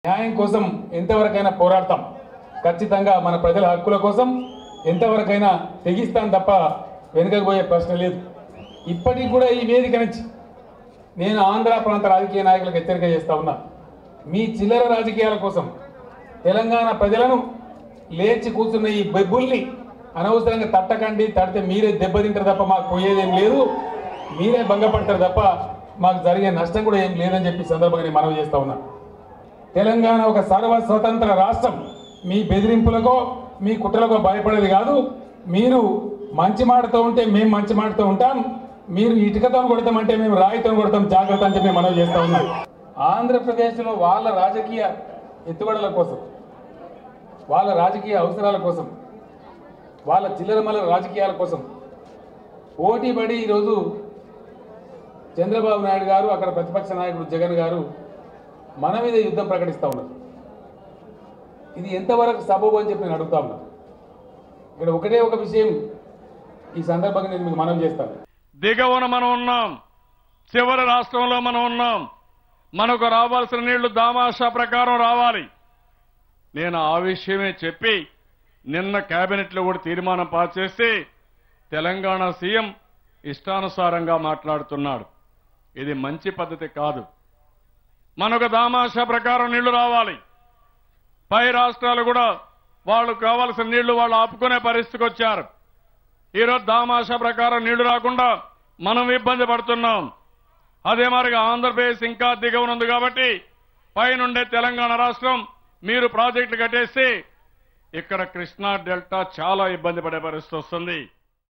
న్యాయం కోసం ఎంతవరకైనా పోరాడతాం. ఖచ్చితంగా మన ప్రజల హక్కుల కోసం ఎంతవరకైనా తెగిస్తాం తప్ప వెనుకకు ప్రశ్న లేదు. ఇప్పటికి కూడా ఈ వేదిక నుంచి నేను ఆంధ్ర ప్రాంత రాజకీయ నాయకులకు హెచ్చరిక చేస్తా ఉన్నా. మీ చిల్లర రాజకీయాల కోసం తెలంగాణ ప్రజలను లేచి కూర్చున్న ఈ బెబ్బుల్ని అనవసరంగా తట్టకండి. తడితే మీరే దెబ్బతింటారు తప్ప మాకు పోయేదేం లేదు. మీరే భంగపడతారు తప్ప మాకు జరిగే నష్టం కూడా ఏం లేదని చెప్పి సందర్భంగా నేను మనవి చేస్తా ఉన్నా. తెలంగాణ ఒక సర్వ స్వతంత్ర రాష్ట్రం. మీ బెదిరింపులకో మీ కుట్రలకో భయపడేది కాదు. మీరు మంచి మాటతో ఉంటే మేము మంచి మాటతో ఉంటాం. మీరు ఇటుకతో కొడతామంటే మేము రాయితో కొడతాం. జాగ్రత్త అని చెప్పి మనవి చేస్తా ఉన్నాం. ఆంధ్రప్రదేశ్లో వాళ్ళ రాజకీయ ఎత్తుగడల కోసం, వాళ్ళ రాజకీయ అవసరాల కోసం, వాళ్ళ చిల్లరమల రాజకీయాల కోసం పోటీపడి ఈరోజు చంద్రబాబు నాయుడు గారు, అక్కడ ప్రతిపక్ష నాయకుడు జగన్ గారు మన మీద యుద్ధం ప్రకటిస్తూ ఉన్నారు. ఇది ఎంతవరకు సబబు అని చెప్పి నేను అడుగుతా ఉన్నా. ఇక్కడ ఒకటే ఒక విషయం ఈ సందర్భంగా నేను మీకు మనవి చేస్తాను. దిగవన మనం ఉన్నాం, చివరి రాష్ట్రంలో మనం ఉన్నాం. మనకు రావాల్సిన నీళ్లు దామాషా ప్రకారం రావాలి. నేను ఆ విషయమే చెప్పి నిన్న కేబినెట్లో కూడా తీర్మానం పాస్ చేసి తెలంగాణ సీఎం ఇష్టానుసారంగా మాట్లాడుతున్నాడు. ఇది మంచి పద్ధతి కాదు. మనకు దామాషా ప్రకారం నీళ్లు రావాలి. పై రాష్ట్రాలు కూడా వాళ్ళు కావాల్సిన నీళ్లు వాళ్ళు ఆపుకునే పరిస్థితికి వచ్చారు. ఈరోజు దామాషా ప్రకారం నీళ్లు రాకుండా మనం ఇబ్బంది పడుతున్నాం. అదే మరిగా ఆంధ్రప్రదేశ్ ఇంకా దిగవనుంది కాబట్టి పైనుండే తెలంగాణ రాష్ట్రం మీరు ప్రాజెక్టులు కట్టేసి ఇక్కడ కృష్ణా డెల్టా చాలా ఇబ్బంది పడే పరిస్థితి వస్తుంది.